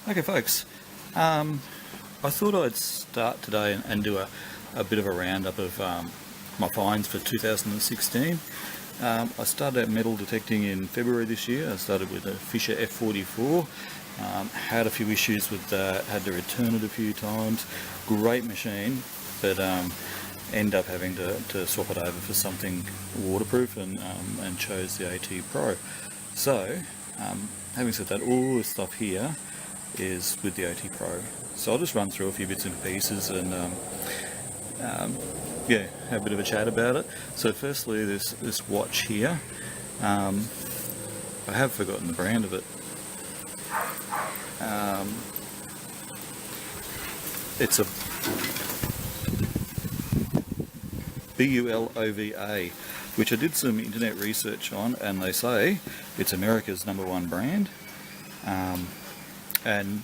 Okay folks, I thought I'd start today and do a bit of a roundup of my finds for 2016. I started out metal detecting in February this year. I started with a Fisher F44, had a few issues with that, had to return it a few times. Great machine, but end up having to swap it over for something waterproof and chose the AT Pro. So, having said that, all this stuff here is with the AT Pro. So I'll just run through a few bits and pieces and yeah, have a bit of a chat about it. So firstly, this watch here, I have forgotten the brand of it. It's a BULOVA, which I did some internet research on, and they say it's America's #1 brand. And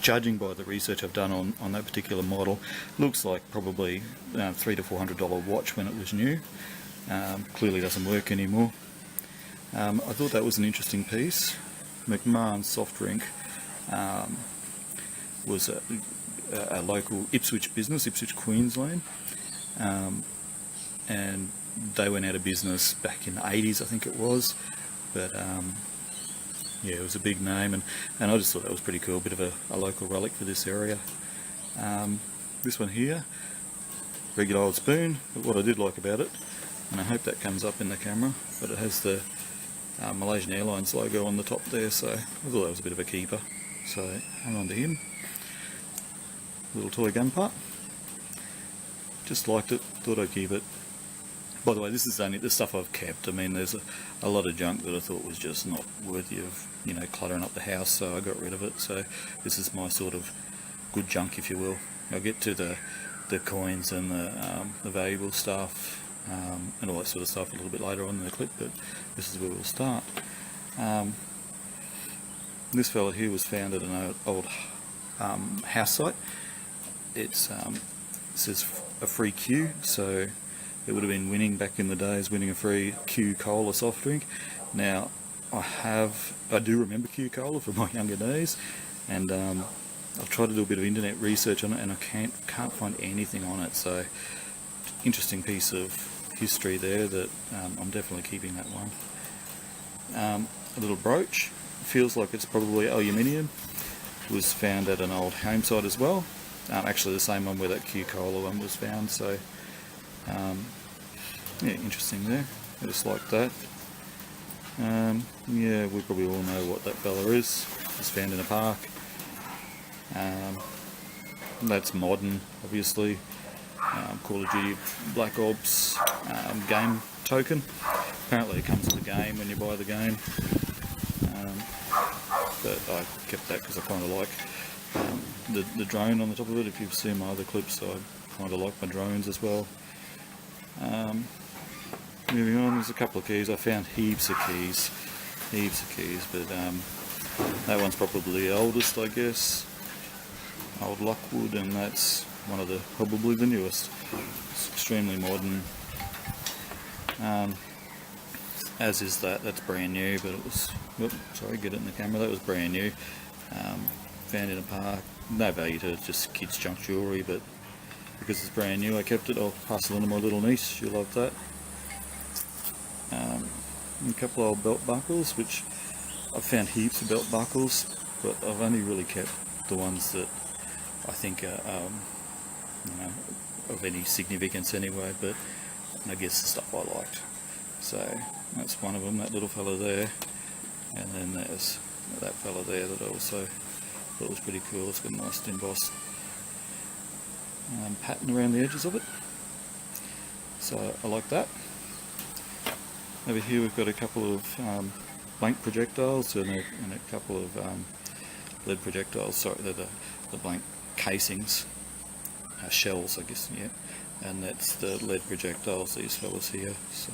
judging by the research I've done on that particular model, looks like probably $300 to $400 watch when it was new. Clearly doesn't work anymore. I thought that was an interesting piece. McMahon's soft drink was a local Ipswich business, Ipswich, Queensland, and they went out of business back in the 80s, I think it was, but yeah, it was a big name, and I just thought that was pretty cool, a bit of a local relic for this area. This one here, regular old spoon, but what I did like about it, and I hope that comes up in the camera, but it has the Malaysian Airlines logo on the top there, so I thought that was a bit of a keeper, so hang on to him. Little toy gun part, just liked it, thought I'd keep it. By the way, this is only the stuff I've kept. I mean, there's a lot of junk that I thought was just not worthy of, you know, cluttering up the house, so I got rid of it. So this is my sort of good junk, if you will. I'll get to the coins and the valuable stuff and all that sort of stuff a little bit later on in the clip, but this is where we'll start. This fella here was found at an old house site. It says a free Q, so it would have been winning back in the days, winning a free Q Cola soft drink. Now, I do remember Q Cola from my younger days, and I've tried to do a bit of internet research on it, and I can't find anything on it. So, interesting piece of history there that I'm definitely keeping that one. A little brooch, feels like it's probably aluminium. Was found at an old home site as well. Actually, the same one where that Q Cola one was found. So. Yeah, interesting there. I just like that. Yeah, we probably all know what that fella is. It's found in a park. That's modern, obviously. Call of Duty Black Ops game token. Apparently it comes with the game when you buy the game. But I kept that because I kind of like the drone on the top of it. If you've seen my other clips, I kind of like my drones as well. Moving on, there's a couple of keys. I found heaps of keys, but that one's probably the oldest, I guess. Old Lockwood, and that's one of probably the newest. It's extremely modern. As is that's brand new, but it was, sorry, get it in the camera, that was brand new. Found in a park, no value to it, just kids' junk jewellery, but because it's brand new I kept it. I'll pass it on to my little niece, she'll love that. A couple of old belt buckles, which I've found heaps of belt buckles, but I've only really kept the ones that I think are you know, of any significance anyway, but I guess the stuff I liked. So that's one of them, that little fella there, and then there's that fella there that I also thought was pretty cool. It's got a nice embossed pattern around the edges of it, so I like that. Over here we've got a couple of blank projectiles and a couple of lead projectiles. Sorry, they're the blank casings, shells, I guess, yeah. And that's the lead projectiles, these fellas here. So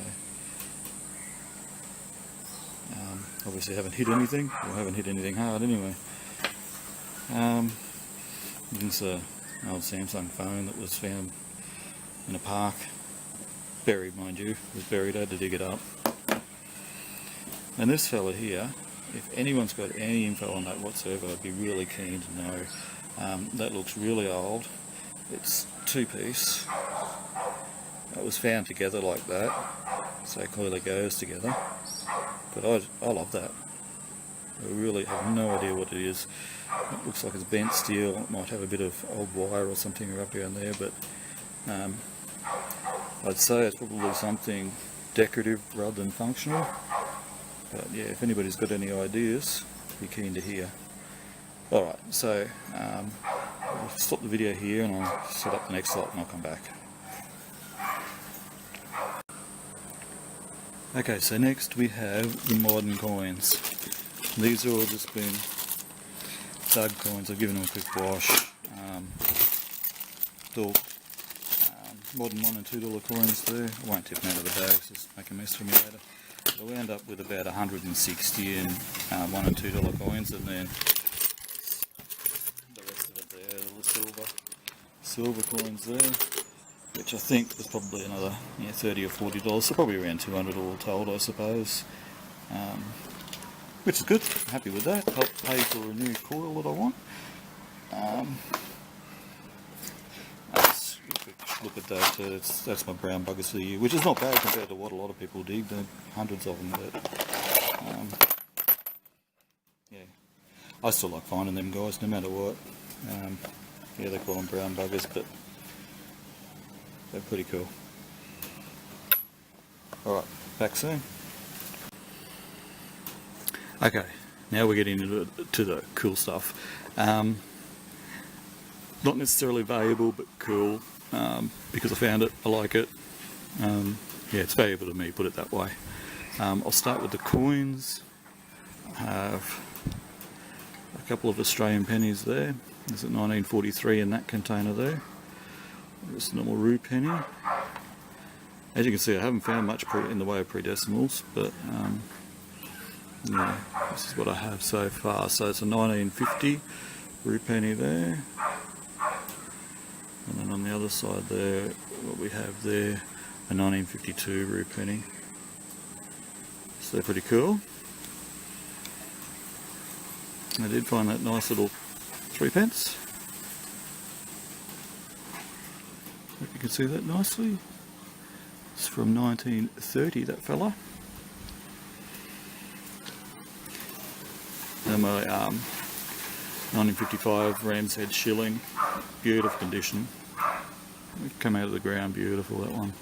obviously haven't hit anything, or haven't hit anything hard anyway. This is an old Samsung phone that was found in a park. Buried, mind you, it was buried. I had to dig it up. And this fella here, if anyone's got any info on that whatsoever, I'd be really keen to know. That looks really old. It's two-piece. It was found together like that, so it clearly goes together. But I love that. I really have no idea what it is. It looks like it's bent steel. It might have a bit of old wire or something up down there, but I'd say it's probably something decorative rather than functional. But yeah, if anybody's got any ideas, be keen to hear. Alright, so I'll stop the video here and I'll set up the next slot and I'll come back. Okay, so next we have the modern coins. These are all just been dug coins. I've given them a quick wash. The modern $1 and $2 coins there. I won't tip them out of the bags, just make a mess for me later. But I'll end up with about 160 in $1 and $2 coins, and then the rest of it there, the silver coins there, which I think there's probably another $30 or $40, so probably around 200 all told, I suppose. Which is good. I'm happy with that. Help pay for a new coil that I want. Let's look at that. That's my brown buggers for the year, which is not bad compared to what a lot of people dig. There are hundreds of them, but yeah, I still like finding them guys no matter what. Yeah, they call them brown buggers, but they're pretty cool. Alright, back soon. Okay, now we're getting into the cool stuff. Not necessarily valuable, but cool, because I found it, I like it. Yeah, it's valuable to me, put it that way. I'll start with the coins. I have a couple of Australian pennies there. There's a 1943 in that container there. Just a normal rue penny. As you can see, I haven't found much in the way of pre-decimals, but yeah, this is what I have so far. So it's a 1950 rue penny there, and then on the other side there, what we have there, a 1952 rue penny. So they're pretty cool. I did find that nice little 3p. Hope you can see that nicely. It's from 1930, that fella. And my 1955 Ram's Head shilling, beautiful condition. It come out of the ground, beautiful, that one.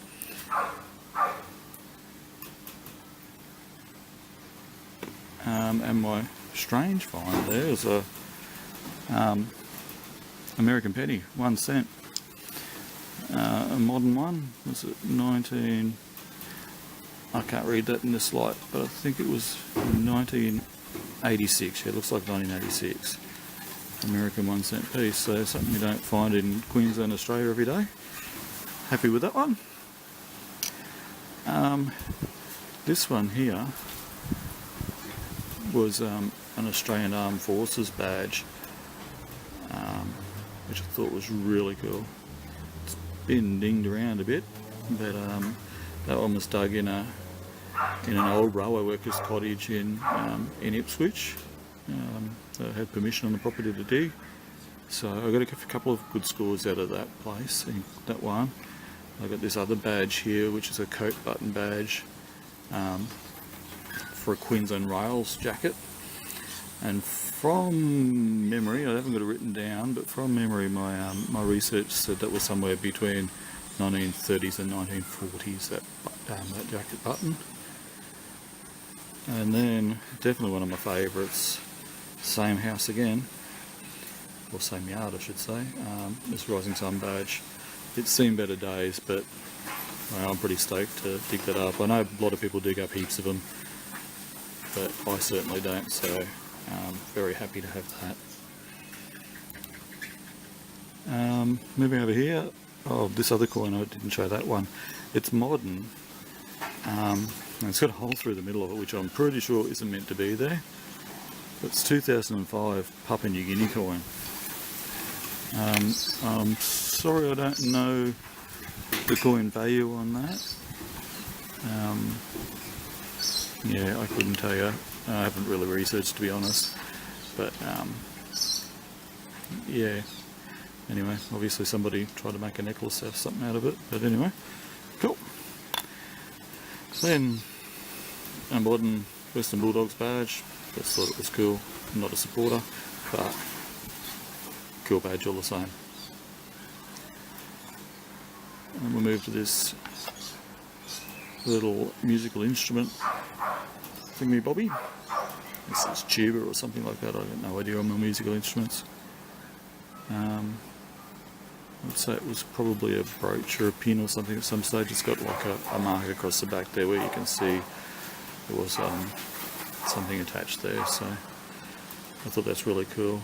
And my strange find there is a American penny, 1 cent. A modern one, was it 19... I can't read that in this light, but I think it was 1986. Yeah, it looks like 1986. American 1 cent piece, so something you don't find in Queensland, Australia every day. Happy with that one. This one here was an Australian Armed Forces badge, which I thought was really cool. It's been dinged around a bit, but that one was dug in an old railway workers' cottage in Ipswich. They had permission on the property to dig, so I got a couple of good scores out of that place. That one, I got this other badge here, which is a coat button badge for a Queensland Rails jacket. And from memory, I haven't got it written down, but from memory, my research said that was somewhere between 1930s and 1940s, that jacket button. And then, definitely one of my favourites, same house again, or same yard I should say, this Rising Sun badge. It's seen better days, but well, I'm pretty stoked to dig that up. I know a lot of people dig up heaps of them, but I certainly don't, so very happy to have that. Moving over here, oh, this other coin, I didn't show that one. It's modern, and it's got a hole through the middle of it, which I'm pretty sure isn't meant to be there. It's 2005 Papua New Guinea coin. I'm sorry I don't know the coin value on that. Yeah, I couldn't tell you I haven't really researched, to be honest, but yeah. Anyway, obviously somebody tried to make a necklace out of something out of it, but anyway, cool. Then I bought an Western Bulldogs badge. Just thought it was cool. I'm not a supporter, but cool badge all the same. And we'll move to this little musical instrument thingy bobby. This is tuba or something like that. I have no idea on my musical instruments. I'd say it was probably a brooch or a pin or something at some stage. It's got like a mark across the back there where you can see there was something attached there, so I thought that's really cool.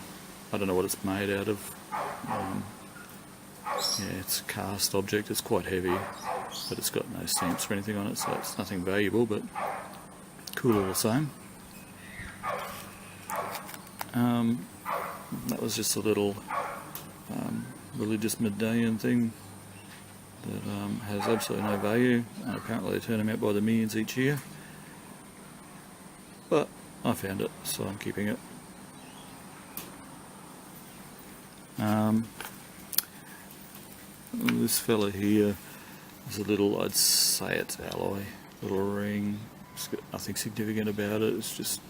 I don't know what it's made out of. Yeah, it's a cast object. It's quite heavy, but it's got no stamps or anything on it, so it's nothing valuable, but cool all the same. That was just a little religious medallion thing that has absolutely no value, and apparently they turn them out by the millions each year. But I found it, so I'm keeping it. This fella here is a little, I'd say it's alloy, little ring. It's got nothing significant about it. It's just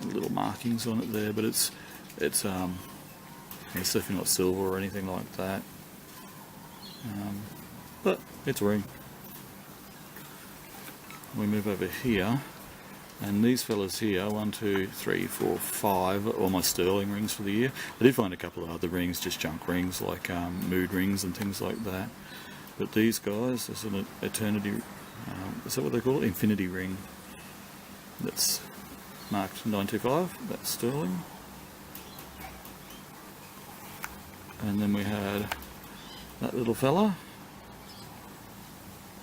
little markings on it there, but it's definitely not silver or anything like that. But it's a ring. We move over here, and these fellas here, 1, 2, 3, 4, 5, are all my sterling rings for the year. I did find a couple of other rings, just junk rings, like mood rings and things like that. But these guys, there's an eternity, is that what they call it? Infinity ring. That's marked 925, that's sterling. And then we had that little fella.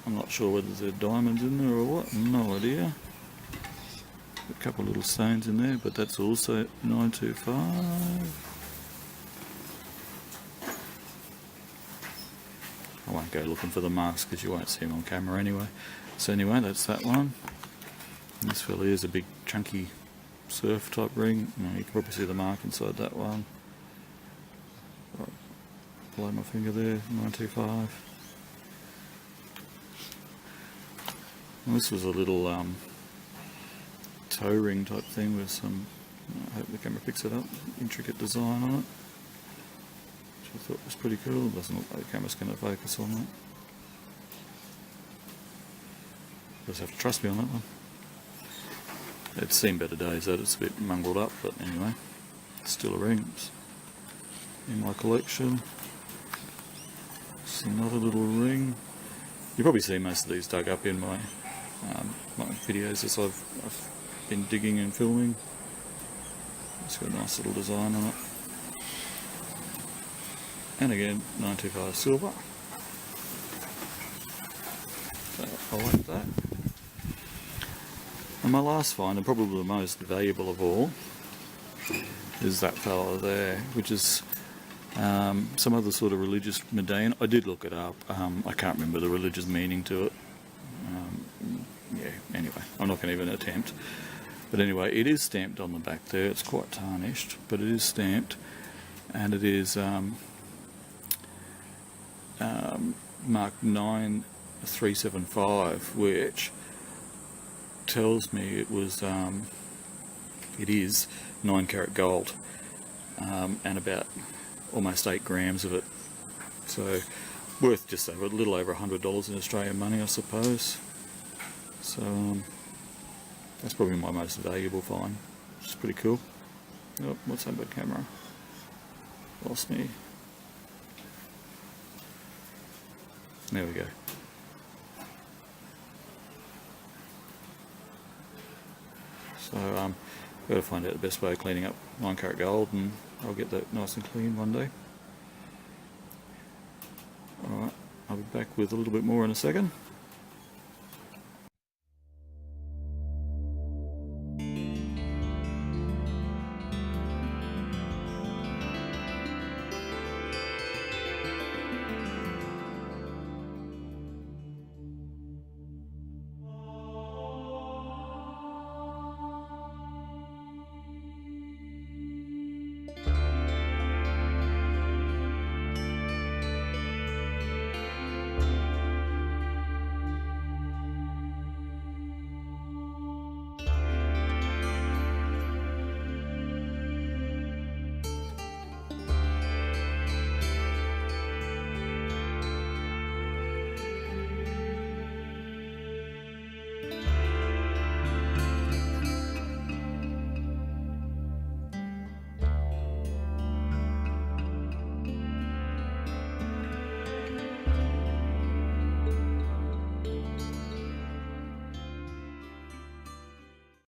I'm not sure whether there are diamonds in there or what, no idea. A couple of little stones in there, but that's also 925. I won't go looking for the marks because you won't see them on camera anyway. So anyway, that's that one. And this fella is a big chunky surf type ring. You can probably see the mark inside that one. Right, below my finger there, 925. And this was a little toe ring type thing with some, I hope the camera picks it up, intricate design on it, which I thought was pretty cool. It doesn't look like the camera's going to focus on that. Just have to trust me on that one. It's seen better days, that it's a bit mongrelled up, but anyway, it's still a ring. It's in my collection. It's another little ring. You've probably seen most of these dug up in my videos as I've been digging and filming. It's got a nice little design on it. And again, 925 silver. So I like that. And my last find, and probably the most valuable of all, is that fella there, which is some other sort of religious medallion. I did look it up. I can't remember the religious meaning to it. Yeah, anyway, I'm not going to even attempt. But anyway, it is stamped on the back there. It's quite tarnished, but it is stamped, and it is marked 9375, which tells me it was it is 9 carat gold, and about almost 8 grams of it, so worth just over a little over $100 in Australian money, I suppose. So that's probably my most valuable find, which is pretty cool. Oh, what's that bad camera? Lost me. There we go. So got to find out the best way of cleaning up 9 carat gold, and I'll get that nice and clean one day. Alright, I'll be back with a little bit more in a second.